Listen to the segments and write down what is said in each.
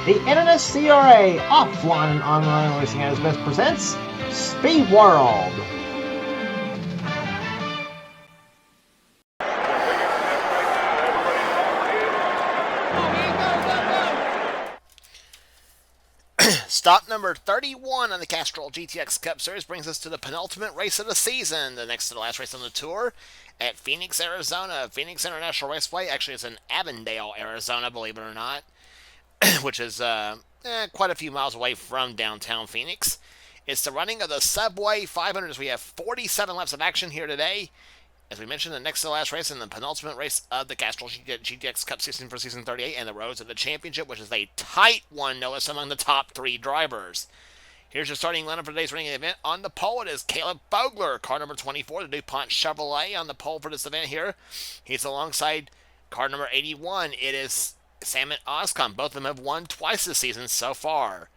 The NNSCRA Offline and Online Racing at its best presents Speed World. Stop number 31 on the Castrol GTX Cup Series brings us to the penultimate race of the season, the next to the last race on the tour at Phoenix, Arizona. Phoenix International Raceway. Actually, it's in Avondale, Arizona, believe it or not, which is quite a few miles away from downtown Phoenix. It's the running of the Subway 500 as we have 47 laps of action here today. As we mentioned, the next to the last race and the penultimate race of the Castrol GTX Cup season for Season 38 and the Roads of the Championship, which is a tight one, no less, among the top three drivers. Here's your starting lineup for today's running event. On the pole, it is Caleb Fogler, car number 24, the DuPont Chevrolet, on the pole for this event here. He's alongside car number 81. It is Sam and Oscon. Both of them have won twice this season so far.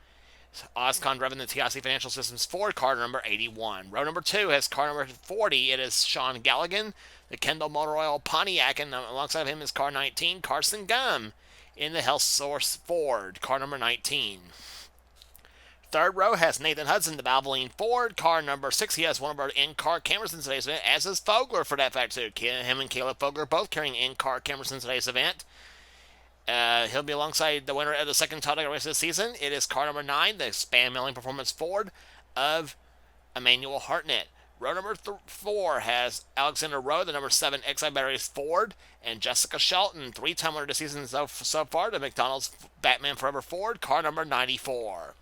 Oscon driving the TIC Financial Systems Ford, car number 81. Row number 2 has car number 40. It is Sean Galligan, the Kendall Motor Oil Pontiac, and alongside him is car 19, Carson Gum, in the Health Source Ford, car number 19. Third row has Nathan Hudson, the Valvoline Ford, car number 6. He has one of our in-car cameras in today's event, as is Fogler for that fact too. Him and Caleb Fogler both carrying in-car cameras in today's event. He'll be alongside the winner of the second Talladega race of the season. It is car number 9, the Span Milling Performance Ford of Emmanuel Hartnett. Row number 4 has Alexander Rowe, the number 7 XI Batteries Ford, and Jessica Shelton, 3-time winner of the season so far, the McDonald's Batman Forever Ford, car number 94.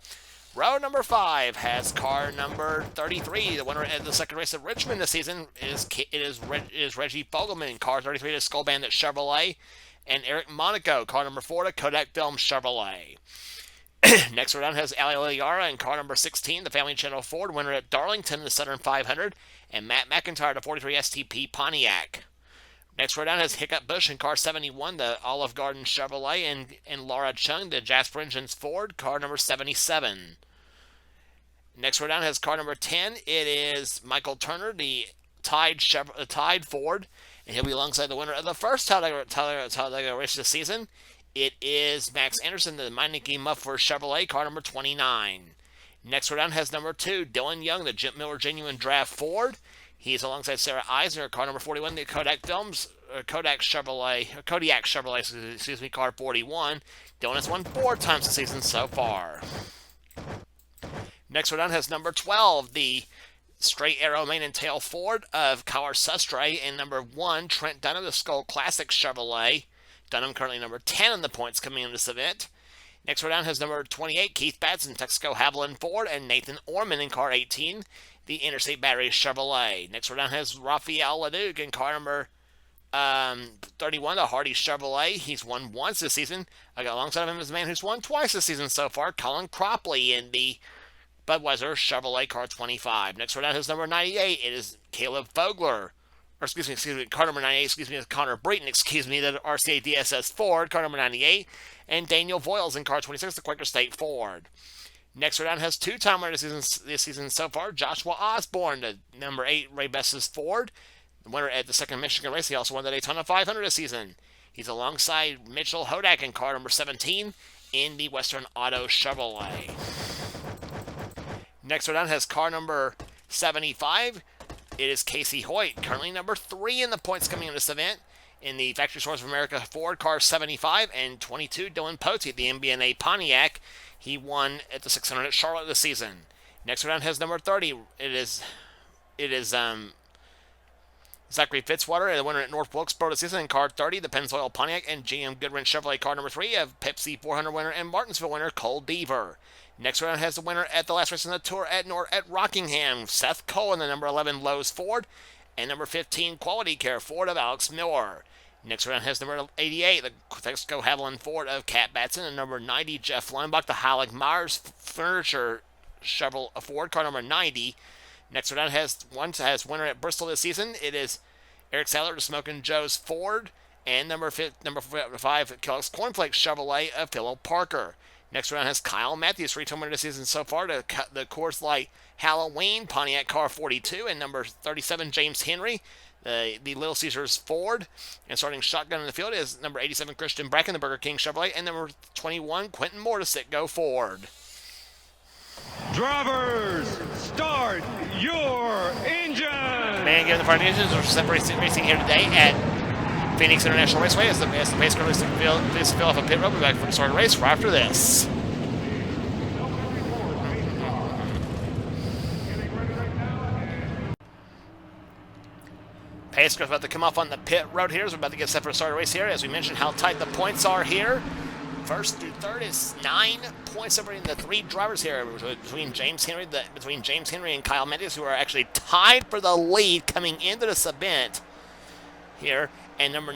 Row number 5 has car number 33. The winner of the second race of Richmond this season is Reggie Fogelman, car 33 to Skull Bandit Chevrolet, and Eric Monaco, car number 4 to Kodak Film Chevrolet. Next row down has Ali Liara in car number 16, the Family Channel Ford, winner at Darlington, the Southern 500, and Matt McIntyre, the 43 STP Pontiac. Next row down has Hiccup Bush in car 71, the Olive Garden Chevrolet, and Laura Chung, the Jasper Engines Ford, car number 77. Next row down has car number 10. It is Michael Turner, the Tide Ford, and he'll be alongside the winner of the first Talladega race this season. It is Max Anderson, the Meineke Muffler Chevrolet, car number 29. Next row down has number 2, Dylan Young, the Jim Miller Genuine Draft Ford. He's alongside Sarah Eisner, car number 41, the Kodiak Chevrolet, car 41. Dylan has won 4 times this season so far. Next row down has number 12, the Straight Arrow Mane and Tail Ford of Kawar Sustre, and number 1, Trent Dunham, the Skull Classic Chevrolet. Dunham currently number 10 in the points coming in this event. Next row down has number 28, Keith Batson, Texaco Haviland Ford, and Nathan Orman in car 18, the Interstate Battery Chevrolet. Next row down has Raphael Leduc in car number 31, the Hardy Chevrolet. He's won once this season. Alongside of him is a man who's won twice this season so far, Colin Cropley in the Budweiser Chevrolet car 25. Next row down has number 98. It is Caleb Fogler. Car number 98, is Connor Brayton, the RCA DSS Ford, car number 98. And Daniel Voiles in car 26, the Quaker State Ford. Next row down has 2-time winner this season so far, Joshua Osborne, the number 8 Ray Bess's Ford. The winner at the second Michigan race. He also won the Daytona 500 this season. He's alongside Mitchell Hodak in car number 17 in the Western Auto Chevrolet. Next row down has car number 75. It is Casey Hoyt, currently number 3 in the points coming in this event, in the Factory Stores of America Ford, car 75, and 22, Dylan Pote, the MBNA Pontiac. He won at the 600 at Charlotte this season. Next round has number 30. It is Zachary Fitzwater, the winner at North Wilkesboro this season, in car 30, the Pennzoil Pontiac, and GM Goodwin Chevrolet, car number 3, of Pepsi 400 winner and Martinsville winner Cole Deaver. Next round has the winner at the last race on the tour at Rockingham, Seth Cole in the number 11 Lowe's Ford, and number 15 Quality Care Ford of Alex Miller. Next round has number 88, the Texaco Haviland Ford of Cat Batson, and number 90 Jeff Leinbach, the Heilig Myers Furniture Chevrolet Ford, car number 90. Next round has winner at Bristol this season. It is Eric Sadler, the Smokin' Joe's Ford, and number 5 Kellogg's Cornflakes Chevrolet of Philip Parker. Next round has Kyle Matthews, 3-time winner this season so far, to the Coors Light Halloween Pontiac car 42, and number 37 James Henry, the Little Caesars Ford. And starting shotgun in the field is number 87, Christian Bracken, the Burger King Chevrolet, and number 21, Quentin Mortisett, go Ford. Drivers, start your engine! Man, given the fire engines are separating racing here today at Phoenix International Raceway as the pace car racing fill off a pit road. We'll be back for the start of the race right after this. Pace car's about to come off on the pit road here as we're about to get set for the start of the race here. As we mentioned how tight the points are here. First through third is 9 points separating the 3 drivers here between James Henry and Kyle Mendes, who are actually tied for the lead coming into this event here. And number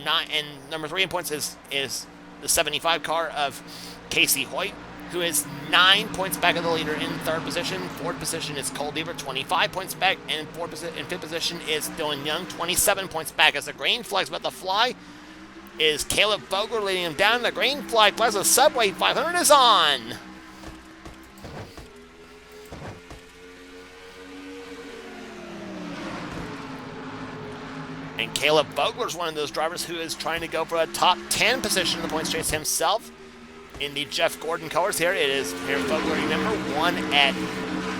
3 in points is the 75 car of Casey Hoyt, who is 9 points back of the leader in third position. Fourth position is Cole Deaver, 25 points back, and in fifth position is Dylan Young, 27 points back. As the green flag's about to fly, is Caleb Vogler leading him down. The green flag flies. The Subway 500 is on. And Caleb Vogler is one of those drivers who is trying to go for a top 10 position in the points chase himself. In the Jeff Gordon colors here, it is here Vogler, remember, won at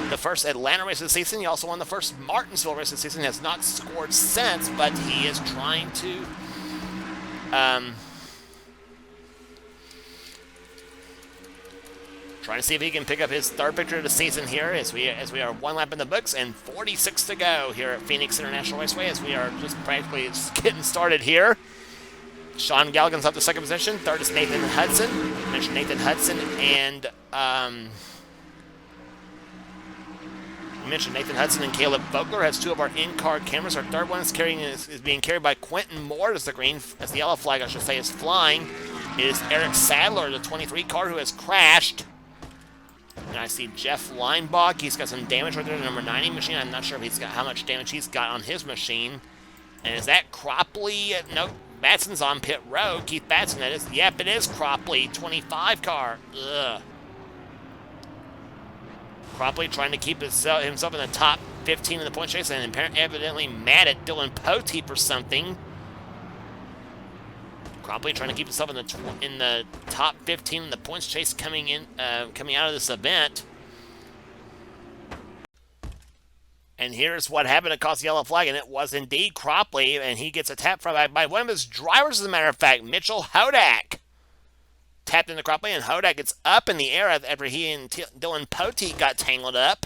the first Atlanta race of the season. He also won the first Martinsville race of the season. He has not scored since, but he is trying to see if he can pick up his third victory of the season here as we are 1 lap in the books and 46 to go here at Phoenix International Raceway as we are just practically getting started here. Sean Galligan's up to second position. Third is Nathan Hudson. I mentioned Nathan Hudson and Caleb Vogler has 2 of our in-car cameras. Our third one is being carried by Quentin Moore as the yellow flag, I should say, is flying. It is Eric Sadler, the 23 car, who has crashed. And I see Jeff Leinbach. He's got some damage right there to the number 90 machine. I'm not sure if how much damage he's got on his machine. And is that Cropley? Nope. Batson's on pit road. Keith Batson, that is. Yep, it is Cropley. 25 car. Ugh. Cropley trying to keep himself in the top 15 in the point chase and evidently mad at Dylan Poteet for something. Cropley trying to keep himself in the top 15 in the points chase coming out of this event. And here's what happened to cause the yellow flag, and it was indeed Cropley, and he gets a tap by one of his drivers, as a matter of fact, Mitchell Hodak. Tapped into Cropley, and Hodak gets up in the air after he and Dylan Poteet got tangled up.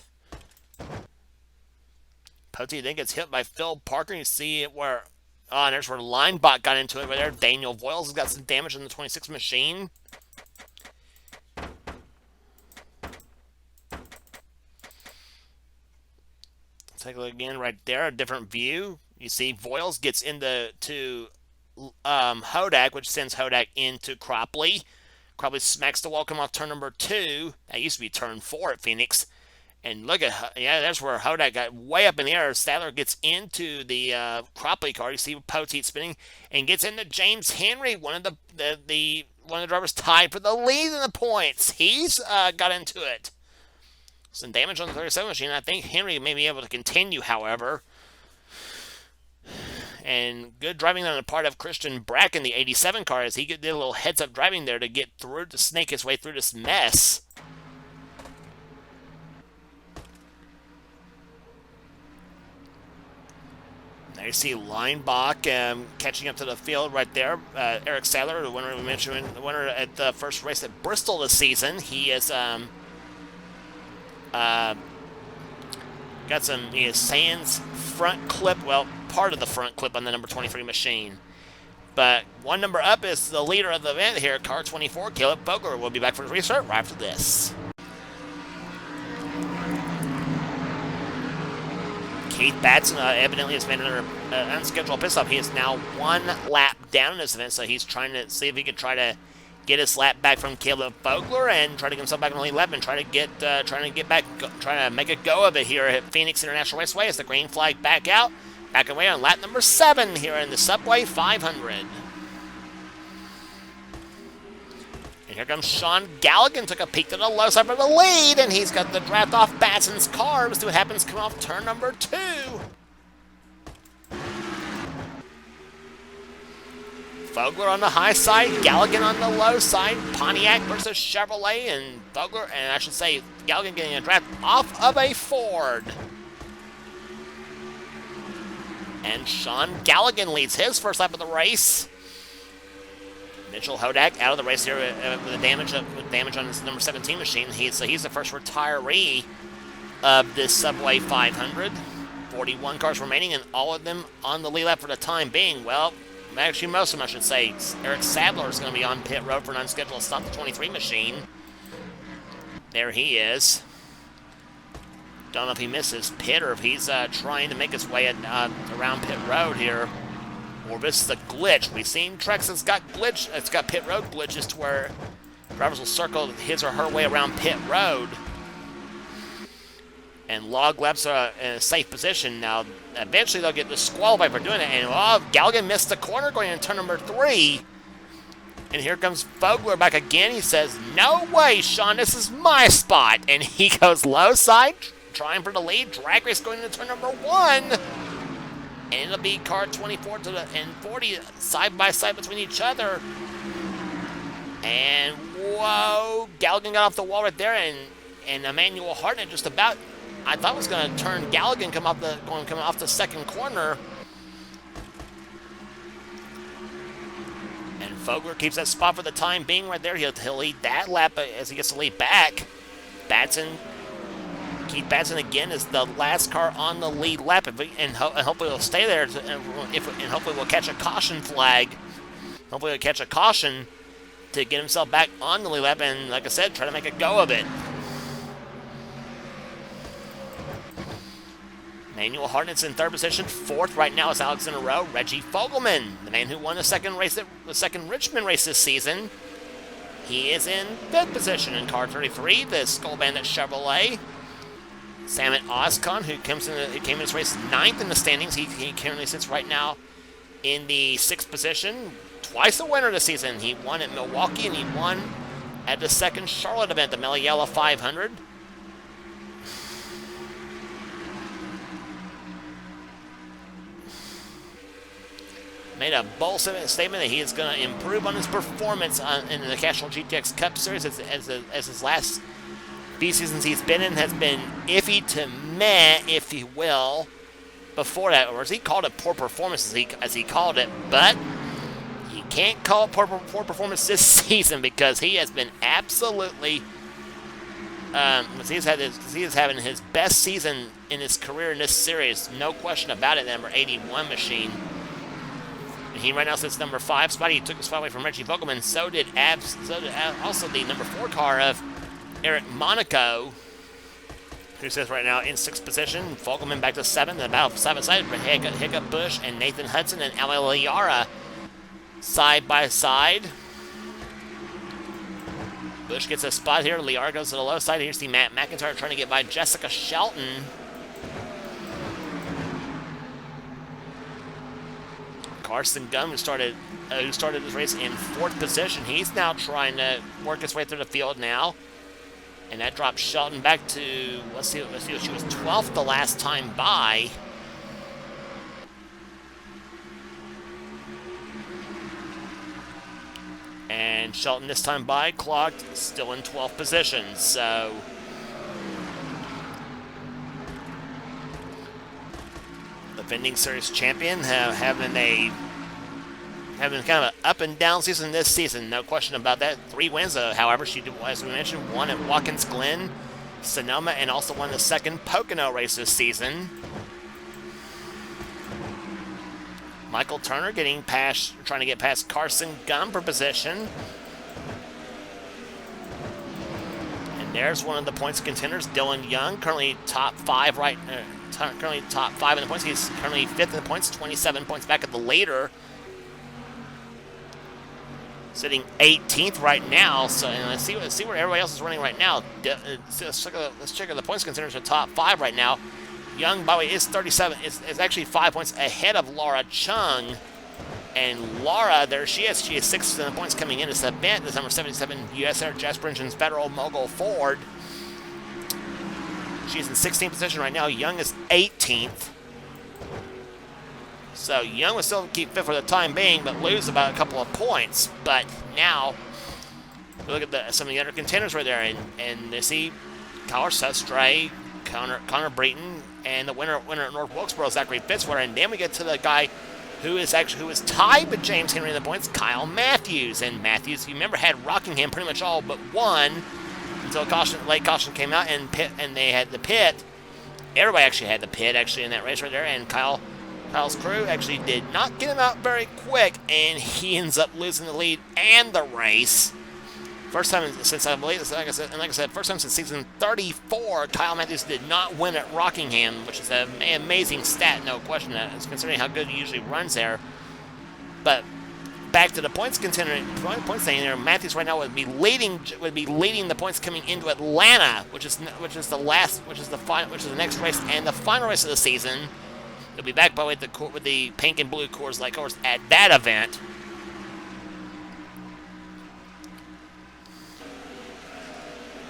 Poteet then gets hit by Phil Parker. You see it where, and there's where Linebot got into it right there. Daniel Voiles has got some damage on the 26 machine. Take a look again right there, a different view. You see Voiles gets into Hodak, which sends Hodak into Cropley. Cropley smacks the wall, come off turn number 2. That used to be turn 4 at Phoenix. And look at, that's where Hodak got way up in the air. Sadler gets into the Cropley car. You see Poteet spinning and gets into James Henry, one of the drivers tied for the lead in the points. He's got into it. Some damage on the 37 machine. I think Henry may be able to continue, however. And good driving on the part of Christian Bracken, the 87 car, as he did a little heads-up driving there to get through, to snake his way through this mess. There you see Leinbach catching up to the field right there. Eric Sadler, the winner we mentioned, the winner at the first race at Bristol this season. He is got some Sands front clip, well, part of the front clip on the number 23 machine. But one number up is the leader of the event here, car 24, Caleb Vogler. We'll be back for the restart right after this. Keith Batson evidently has made another unscheduled pit stop. He is now 1 lap down in this event, so he's trying to see if he can try to get his lap back from Caleb Vogler and try to get himself back on the lead lap and trying to make a go of it here at Phoenix International Raceway as the green flag back away on lap number 7 here in the Subway 500. And here comes Sean Galligan, took a peek to the low side for the lead, and he's got the draft off Batson's car. Let's see what happens coming off turn number 2. Vogler on the high side, Galligan on the low side, Pontiac versus Chevrolet, and Vogler, and I should say Galligan getting a draft off of a Ford. And Sean Galligan leads his first lap of the race. Mitchell Hodak out of the race here with damage on his number 17 machine. He's the first retiree of this Subway 500. 41 cars remaining, and all of them on the lead lap for the time being. Well, actually most of them, I should say. Eric Sadler is going to be on pit road for an unscheduled stop, the 23 machine. There he is. Don't know if he misses pit or if he's trying to make his way around pit road here. Or this is a glitch. We've seen Trex has got glitch. It's got pit road glitches to where drivers will circle his or her way around pit road. And log laps are in a safe position. Now, eventually they'll get disqualified for doing it. And Galligan missed the corner going into turn number 3. And here comes Vogler back again. He says, "No way, Sean, this is my spot." And he goes low side, trying for the lead. Drag race going into turn number 1. And it'll be car 24 and 40 side by side between each other. And whoa, Galligan got off the wall right there, and Emmanuel Hartnett just about, I thought was going to turn Galligan coming off the second corner. And Vogler keeps that spot for the time being right there. He'll lead that lap as he gets the lead back. Keith Batson again is the last car on the lead lap, and hopefully he'll stay there, and hopefully we'll catch a caution flag. Hopefully he'll catch a caution to get himself back on the lead lap, and like I said, try to make a go of it. Manuel Hartnett's in third position. Fourth right now is Alexander Rowe. Reggie Fogelman, the man who won the second Richmond race this season. He is in fifth position in car 33, the Skull Bandit Chevrolet. Samet Ozcon, who came in this race ninth in the standings. He currently sits right now in the sixth position. Twice a winner this season. He won at Milwaukee, and he won at the second Charlotte event, the Meliella 500. Made a bold statement that he is going to improve on his performance in the Castrol GTX Cup Series as his last few seasons he's been in has been iffy to meh, if you will, before that. Or as he called it, poor performance, as he called it. But you can't call it poor performance this season, because he has been absolutely... he is having his best season in his career in this series. No question about it, number 81 machine. He right now sits number 5 spot. He took his spot away from Reggie Vogelman. So did also the number 4 car of Eric Monaco, who sits right now in 6th position. Vogelman back to 7th. The battle for 7th side. Hiccup Bush and Nathan Hudson and Ali Liara side by side. Bush gets a spot here. Liara goes to the low side. Here's the Matt McIntyre trying to get by Jessica Shelton. Carson Gunn, who started this race in 4th position, he's now trying to work his way through the field now, and that drops Shelton back to let's see, she was 12th the last time by. And Shelton this time by clocked still in 12th position. So defending series champion having kind of an up and down season this season, no question about that. 3 wins, however, she did, as we mentioned, won at Watkins Glen, Sonoma, and also won the second Pocono race this season. Michael Turner trying to get past Carson Gunn for position. And there's one of the points contenders, Dylan Young, currently top 5 currently top 5 in the points. He's currently 5th in the points, 27 points back at the leader. Sitting 18th right now. So let's see where everybody else is running right now. Let's check out the points contenders for top 5 right now. Young, by the way, is 37. Is actually 5 points ahead of Laura Chung. And Laura, there she is. She is 6th in the points coming in. It's the event. This number 77 U.S. Air Jasper Engines Federal Mogul Ford. She's in 16th position right now. Young is 18th. So Young would still keep fifth for the time being, but lose about a couple of points. But now, look at some of the other contenders right there, and they see Tyler Seth Stray, Connor Breton, and the winner at North Wilkesboro, Zachary Fitzwater. And then we get to the guy who is tied with James Henry in the points, Kyle Matthews. And Matthews, you remember, had Rockingham pretty much all but one until late caution came out, and they had the pit. Everybody actually had the pit in that race right there, and Kyle's crew actually did not get him out very quick, and he ends up losing the lead and the race. First time since, I believe, like I said, first time since season 34, Kyle Matthews did not win at Rockingham, which is an amazing stat, no question, considering how good he usually runs there. But back to the points thing there, Matthews right now would be leading the points coming into Atlanta, which is the next race and the final race of the season. He'll be back with the pink and blue Coors Light course at that event.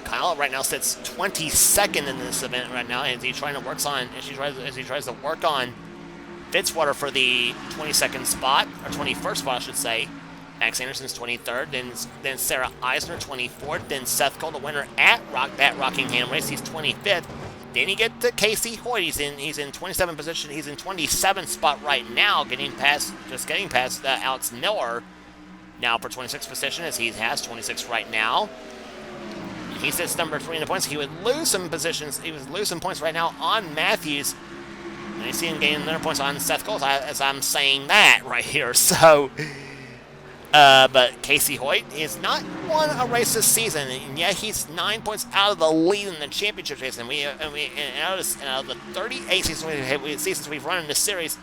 Kyle right now sits 22nd in this event right now, as he tries to work on Fitzwater for the 22nd spot, or 21st spot, I should say. Max Anderson's 23rd, then Sarah Eisner 24th, then Seth Cole, the winner at that Rockingham race, he's 25th. Then you get to Casey Hoyt. He's in 27th position. He's in 27th spot right now, getting past Alex Miller now for 26th position, as he has 26 right now. He sits number 3 in the points. He would lose some positions. He would lose some points right now on Matthews. And I see him gaining another points on Seth Cole as I'm saying that right here. So, but Casey Hoyt has not won a race this season, and yet he's 9 points out of the lead in the championship race. And out of the 38 seasons we've run in this series,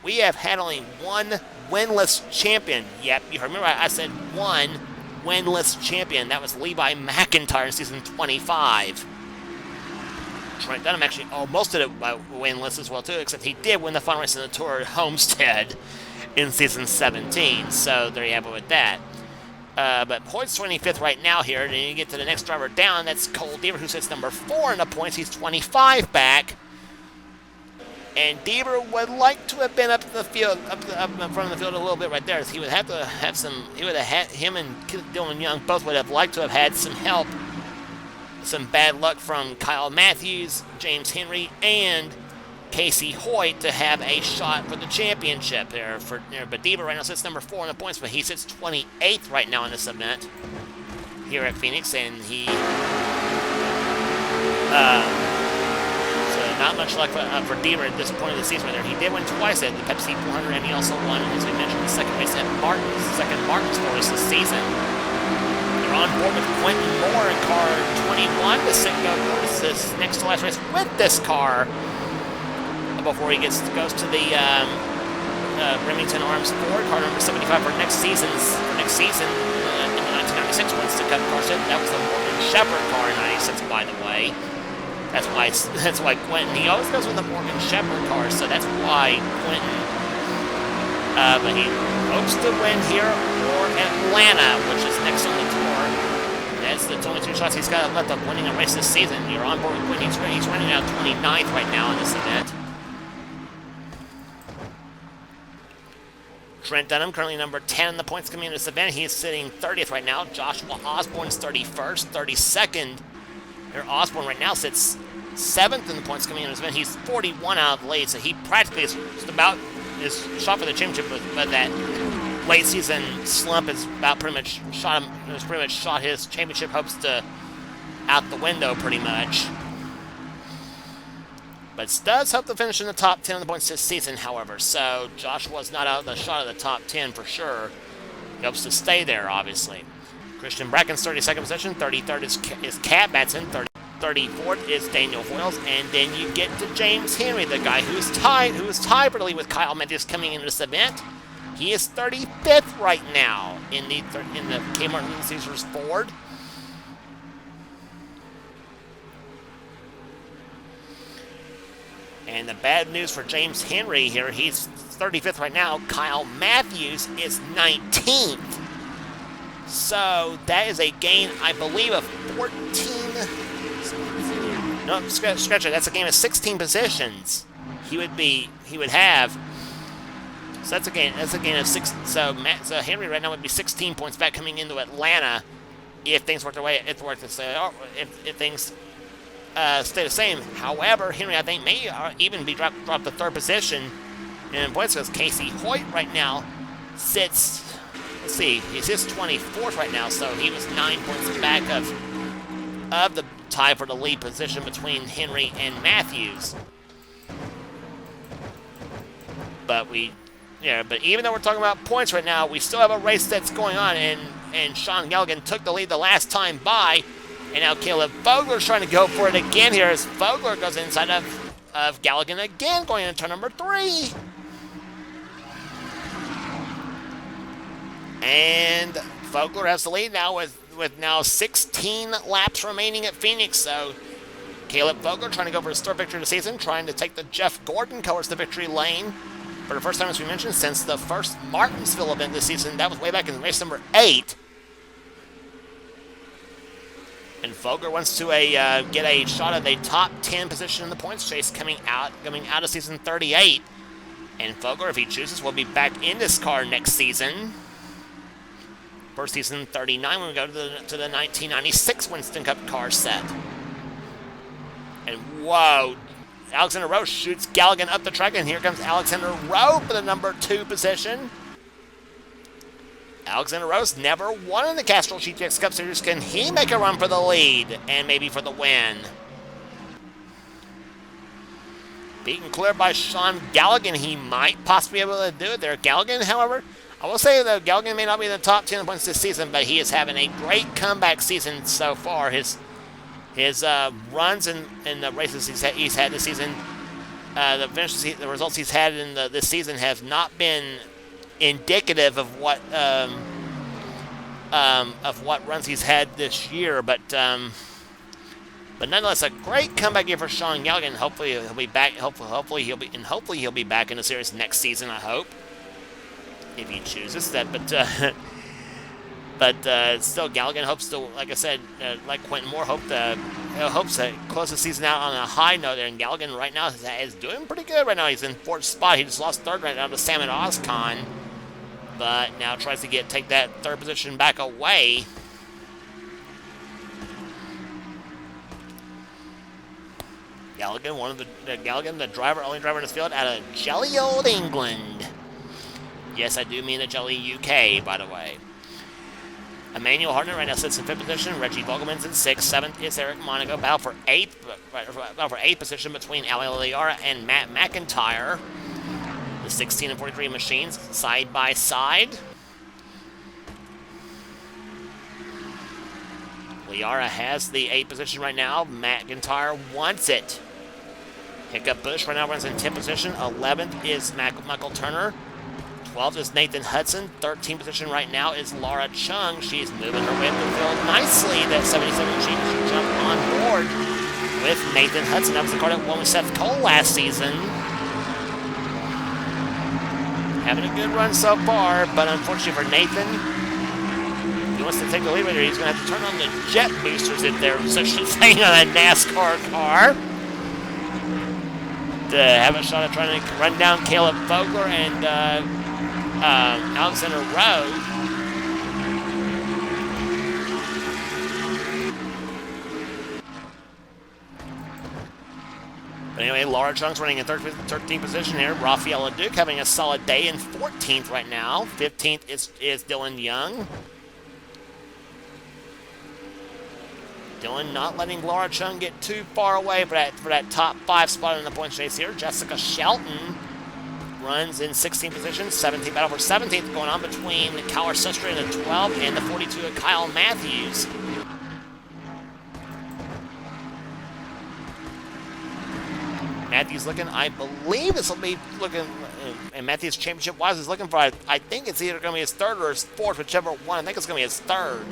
we have had only one winless champion. Yep, you remember I said one winless champion. That was Levi McIntyre in season 25. Trent Dunham actually almost did it by winless as well too, except he did win the final race in the Tour at Homestead in season 17. So there you have it with that. But Hoyt's 25th right now here, and then you get to the next driver down. That's Cole Deaver, who sits number 4 in the points. He's 25 back. And Deaver would like to have been up in the field, up in front of the field a little bit right there. He would have to have him and Dylan Young both would have liked to have had some help, some bad luck from Kyle Matthews, James Henry, and Casey Hoyt to have a shot for the championship there. But Deaver right now sits number 4 in the points, but he sits 28th right now in this event here at Phoenix, and he. Not much luck for Deaver at this point of the season. Right there, he did win twice at the Pepsi 400, and he also won, as we mentioned, the second race at Martin's race this season. You're on board with Quentin Moore in car 21 to go towards this next to last race with this car before he goes to the Remington Arms Ford car number 75 for next season. In the 1996 Winston Cup car set. That was the Morgan Shepherd car in '96, by the way. That's why Quentin, he always goes with the Morgan Shepherd car, so that's why Quentin, but he hopes to win here or Atlanta, which is next on the tour. That's the only 2 shots he's got left of winning a race this season. You're on board with Quentin. He's running out 29th right now in this event. Trent Dunham, currently number 10 in the points coming in this event. He is sitting 30th right now. Joshua Osborne's 31st, 32nd. Here, Osborne right now sits 7th in the points coming in this event. He's 41 out of the lead, so he practically is just about his shot for the championship, but that late season slump has about pretty much shot his championship hopes out the window pretty much. But does hope to finish in the top 10 of the points this season, however. So Joshua's not out of the shot of the top 10 for sure. He hopes to stay there, obviously. Christian Bracken's 32nd position. 33rd is Cat Batson. 34th is Daniel Hoyles. And then you get to James Henry, the guy who is tied for the lead with Kyle Matthews coming into this event. He is 35th right now in the Kmart Caesars Ford. And the bad news for James Henry here, he's 35th right now. Kyle Matthews is 19th. So that is a gain, I believe, of 14. No, scratch it. That's a gain of 16 positions. He would have So that's a gain. That's a gain of 6. So Henry right now would be 16 points back coming into Atlanta if things work the way if things stay the same. However, Henry I think may even be dropped to 3rd position in points because Casey Hoyt right now sits. Let's see, he's 24th right now, so he was 9 points back of the tie for the lead position between Henry and Matthews. But but even though we're talking about points right now, we still have a race that's going on, and Sean Galligan took the lead the last time by, and now Caleb Vogler's trying to go for it again here as Vogler goes inside of Galligan again, going into turn number 3. And Vogler has the lead now with now 16 laps remaining at Phoenix, so Caleb Vogler trying to go for his 3rd victory of the season, trying to take the Jeff Gordon towards the victory lane for the first time, as we mentioned, since the first Martinsville event this season. That was way back in race number 8. And Vogler wants to get a shot at a top 10 position in the points chase coming out of season 38. And Vogler, if he chooses, will be back in this car next season. For season 39 when we go to the 1996 Winston Cup car set. And whoa, Alexander Rose shoots Galligan up the track, and here comes Alexander Rowe for the number 2 position. Alexander Rose never won in the Castrol GTX Cup Series. Can he make a run for the lead and maybe for the win? Beaten clear by Sean Galligan, he might possibly be able to do it there. Galligan, however, I will say that Galligan may not be in the top 10 points this season, but he is having a great comeback season so far. His runs in the races he's had this season, the results he's had in this season have not been indicative of what runs he's had this year, but nonetheless, a great comeback year for Sean Galligan. Hopefully he'll be back. Hopefully he'll be back in the series next season. I hope, if he chooses that. But still, Galligan hopes to, like I said, like Quentin Moore, hopes to close the season out on a high note there. And Galligan right now is doing pretty good right now. He's in 4th spot. He just lost 3rd right now to Salmon Oscon, but now tries to take that 3rd position back away. Galligan, the only driver in this field out of Jelly Old England. Yes, I do mean the Jelly UK, by the way. Emmanuel Hartnett right now sits in 5th position. Reggie Vogelman's in 6th. 7th is Eric Monaco. Battle for 8th position between Ali Liara and Matt McIntyre. The 16 and 43 machines side by side. Liara has the 8th position right now. McIntyre wants it. Hiccup Bush right now runs in 10th position. 11th is Michael Turner. 12th is Nathan Hudson. 13th position right now is Laura Chung. She's moving her way up the field nicely. That 77 machine should jump on board with Nathan Hudson. That was the car that won with Seth Cole last season. Having a good run so far, but unfortunately for Nathan, he wants to take the lead right here. He's going to have to turn on the jet boosters if there's such a thing on a NASCAR car to have a shot at trying to run down Caleb Vogler and Alexander Rowe. But anyway, Laura Chung's running in 13th position here. Rafael Duke having a solid day in 14th right now. 15th is Dylan Young. Dylan not letting Laura Chung get too far away for that top 5 spot in the points chase here. Jessica Shelton runs in 16th position. 17th battle for 17th going on between Kyle Sustre in the 12 and the 42 of Kyle Matthews. Matthews looking, I believe this will be looking, and Matthews championship-wise is looking for, I think it's either going to be his 3rd or his 4th, whichever one. I think it's going to be his 3rd.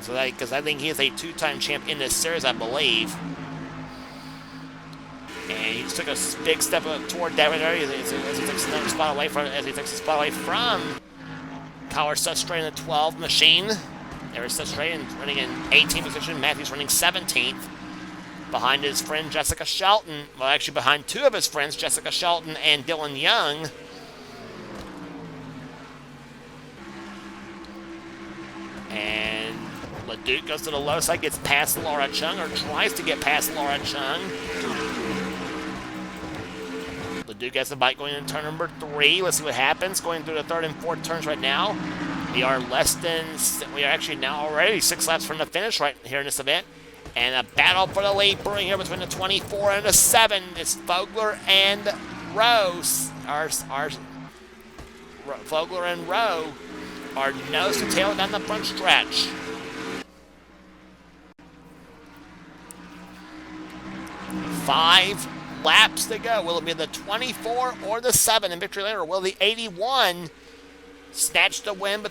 So that, because I think he is a 2-time champ in this series, I believe. And he just took a big step toward that right there as he takes another spot away from, Kyle Sustre in the 12 machine. There's Sustre running in 18th position. Matthews running 17th. behind his friend Jessica Shelton. Well, actually behind two of his friends, Jessica Shelton and Dylan Young. And LeDuc goes to the low side, gets past Laura Chung, or tries to get past Laura Chung. LeDuc has the bike going in turn number 3. Let's see what happens. Going through the third and fourth turns right now. We are actually now already 6 laps from the finish right here in this event. And a battle for the lead brewing here between the 24 and the 7. It's Fogler and Rose. Fogler and Rowe are nose to tail down the front stretch. Five laps to go. Will it be the 24 or the 7 in victory lane, or will the 81 snatch the win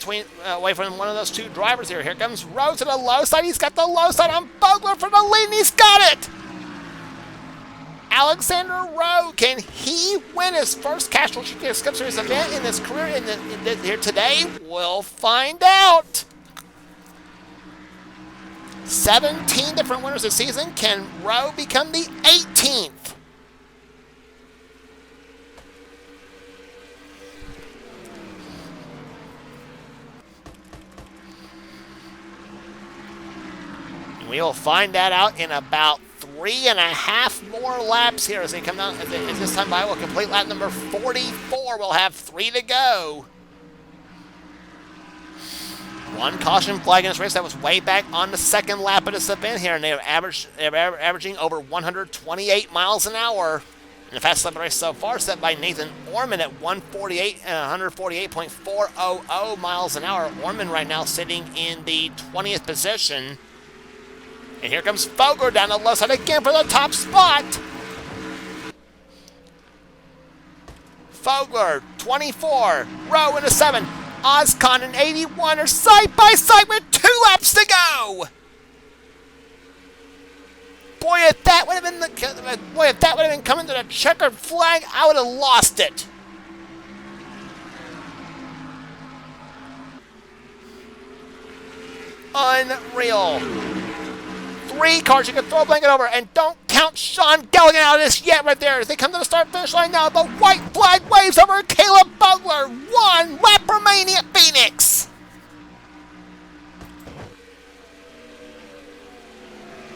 away from one of those two drivers here? Here comes Rowe to the low side. He's got the low side on Fogler for the lead, and he's got it! Alexander Rowe, can he win his first Castrol GTX Cup Series event in his career here today? We'll find out. 17 different winners this season. Can Rowe become the 18th? We will find that out in about 3.5 more laps here as they come down. As this time by, we'll complete lap number 44. We'll have 3 to go. One caution flag in this race. That was way back on the second lap of this event here, and they're averaging over 128 miles an hour. And the fastest lap of the race so far set by Nathan Orman at 148.400 miles an hour. Orman right now sitting in the 20th position. And here comes Fogler down the low side again for the top spot. Fogler, 24. Rowe in the 7. Ozcon and 81 are side by side with 2 laps to go. Boy, if that would have been coming to the checkered flag, I would have lost it. Unreal. 3 cars you can throw a blanket over, and don't count Sean Galligan out of this yet right there. As they come to the start-finish line now, the white flag waves over Caleb Fogler. 1 lap remaining at Phoenix.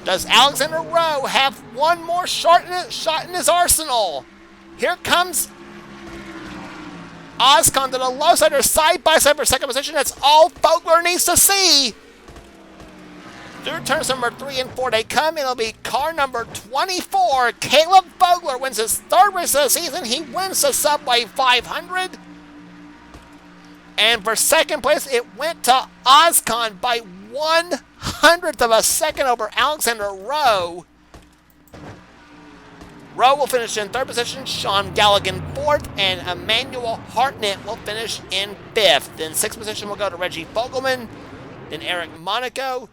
Does Alexander Rowe have one more shot in his arsenal? Here comes Ozcon to the low side, or side by side for second position. That's all Fogler needs to see. Through turns number 3 and 4 they come. It'll be car number 24. Caleb Fogler wins his 3rd race of the season. He wins the Subway 500. And for second place, it went to Ozcon by 1/100th of a second over Alexander Rowe. Rowe will finish in 3rd position. Sean Galligan 4th. And Emmanuel Hartnett will finish in 5th. Then 6th position will go to Reggie Fogelman. Then Eric Monaco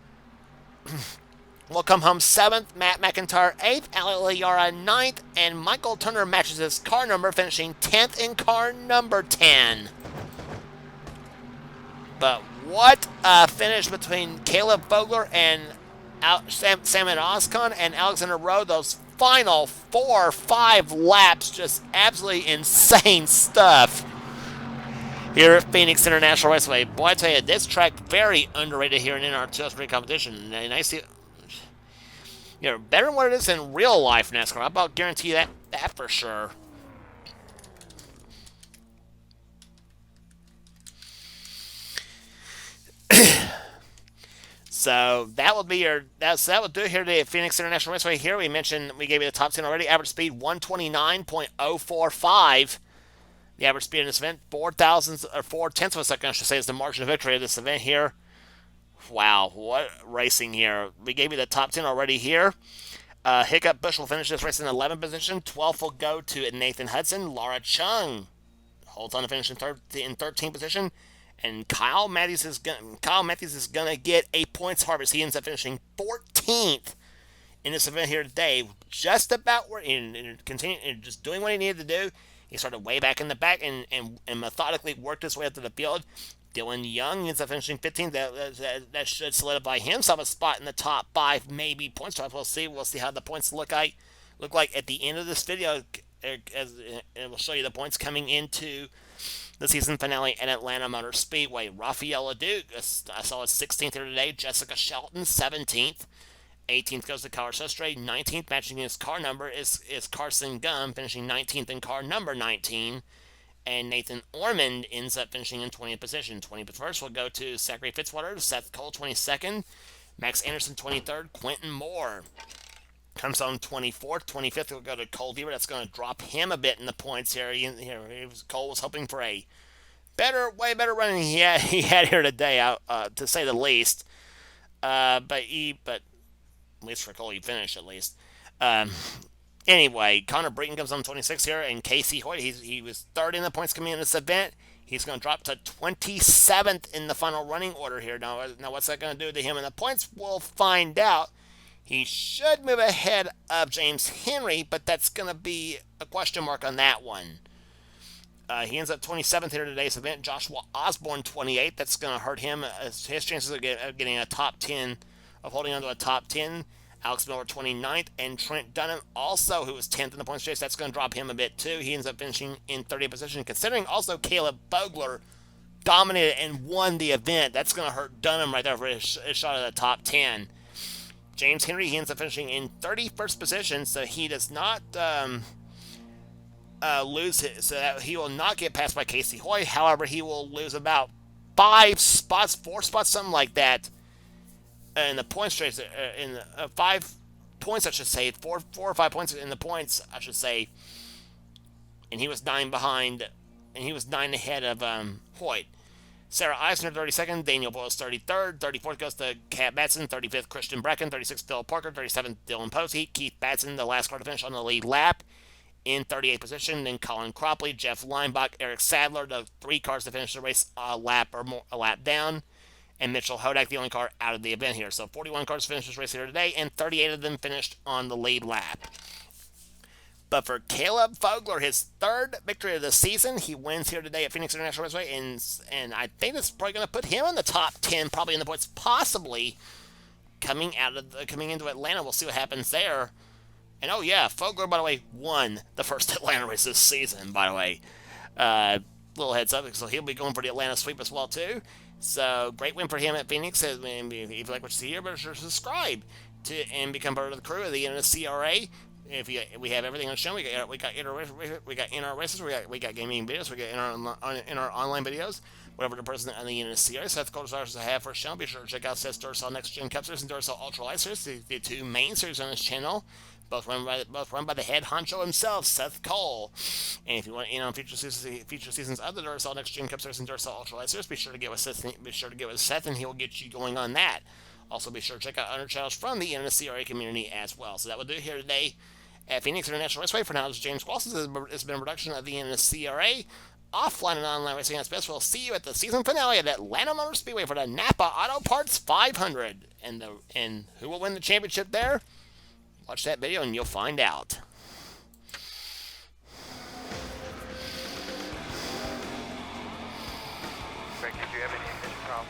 will come home 7th, Matt McIntyre 8th, Ali Liara 9th, and Michael Turner matches his car number, finishing 10th in car number 10. But what a finish between Caleb Fogler and Samuel Ozcon and Alexander Rowe. Those final 4 or 5 laps, just absolutely insane stuff here at Phoenix International Raceway. Boy, I tell you, this track very underrated here in our 2003 competition. And I see, better than what it is in real life NASCAR. I'll about guarantee that for sure. So that will be that will do it here today at Phoenix International Raceway. Here we mentioned, we gave you the top 10 already. Average speed 129.045. The average speed in this event, 4/1000 or 4/10 of a second, I should say, is the margin of victory of this event here. Wow, what racing here. We gave you the top 10 already here. Hiccup Bush will finish this race in 11th position. 12th will go to Nathan Hudson. Laura Chung holds on to finish in 13th position. And Kyle Matthews is gonna get a points harvest. He ends up finishing 14th in this event here today. Just about where, and just doing what he needed to do. He started way back in the back and methodically worked his way up to the field. Dylan Young ends up finishing 15th. That should solidify himself a spot in the top 5, maybe points drive. We'll see. We'll see how the points look like at the end of this video. As it will show you the points coming into the season finale at Atlanta Motor Speedway. Rafaela Duke, I saw 16th here today. Jessica Shelton, 17th. 18th goes to Carlos Sestre. 19th, matching his car number, is Carson Gum, finishing 19th in car number 19. And Nathan Ormond ends up finishing in 20th position. 21st will go to Zachary Fitzwater. Seth Cole, 22nd. Max Anderson, 23rd. Quentin Moore comes on 24th. 25th will go to Cole Weaver. That's going to drop him a bit in the points here. Cole was hoping for a way better run than he had here today, to say the least. But at least for Cole, he finished at least. Anyway, Connor Breton comes on 26 here, and Casey Hoyt, he was third in the points coming in this event. He's going to drop to 27th in the final running order here. Now what's that going to do to him in the points? We'll find out. He should move ahead of James Henry, but that's going to be a question mark on that one. He ends up 27th here in today's event. Joshua Osborne, 28th. That's going to hurt him. His chances of getting a top 10, of holding on to a top 10. Alex Miller, 29th, and Trent Dunham, also, who was 10th in the points chase. That's going to drop him a bit, too. He ends up finishing in 30th position, considering also Caleb Vogler dominated and won the event. That's going to hurt Dunham right there for his shot at the top 10. James Henry, he ends up finishing in 31st position, so he does not lose his, so that he will not get passed by Casey Hoy. However, he will lose about 4 spots, something like that, in the points race, in 5 points, I should say, 4 or 5 points in the points, I should say, and he was 9 behind, and he was 9 ahead of Hoyt. Sarah Eisner, 32nd, Daniel Boyles, 33rd, 34th goes to Kat Batson, 35th, Christian Brecken, 36th, Phil Parker, 37th, Dylan Posey, Keith Batson, the last car to finish on the lead lap, in 38th position, then Colin Cropley, Jeff Leinbach, Eric Sadler, the 3 cars to finish the race a lap down, and Mitchell Hodak, the only car out of the event here. So 41 cars finished this race here today, and 38 of them finished on the lead lap. But for Caleb Vogler, his 3rd victory of the season, he wins here today at Phoenix International Raceway, and I think this is probably going to put him in the top 10, probably in the points, possibly coming into Atlanta. We'll see what happens there. And oh yeah, Vogler, by the way, won the first Atlanta race this season, by the way. Little heads up, so he'll be going for the Atlanta sweep as well, too. So, great win for him at Phoenix. If you like what you see here, be sure to subscribe and become part of the crew of the NNSCRA. We have everything on show. We got in-our races. We got gaming videos. We got in our online videos. Whatever the person on the NNSCRA Seth Cole desires to have for a show, be sure to check out Seth's Duracell Next Gen Cup Series and Duracell Ultra Light Series, the 2 main series on his channel. Both run by the head honcho himself, Seth Cole. And if you want in on future seasons of the Duracell Next Gen Cup Series and Duracell Ultra Light Series, be sure to get with Seth, and he will get you going on that. Also, be sure to check out other channels from the NNSCRA community as well. So that will do it here today at Phoenix International Raceway. For now, this is James Walsh. It's been a production of the NNSCRA. Offline and online racing at its best. We'll see you at the season finale at Atlanta Motor Speedway for the Napa Auto Parts 500. And who will win the championship there? Watch that video and you'll find out. Greg, did you have any ignition problems?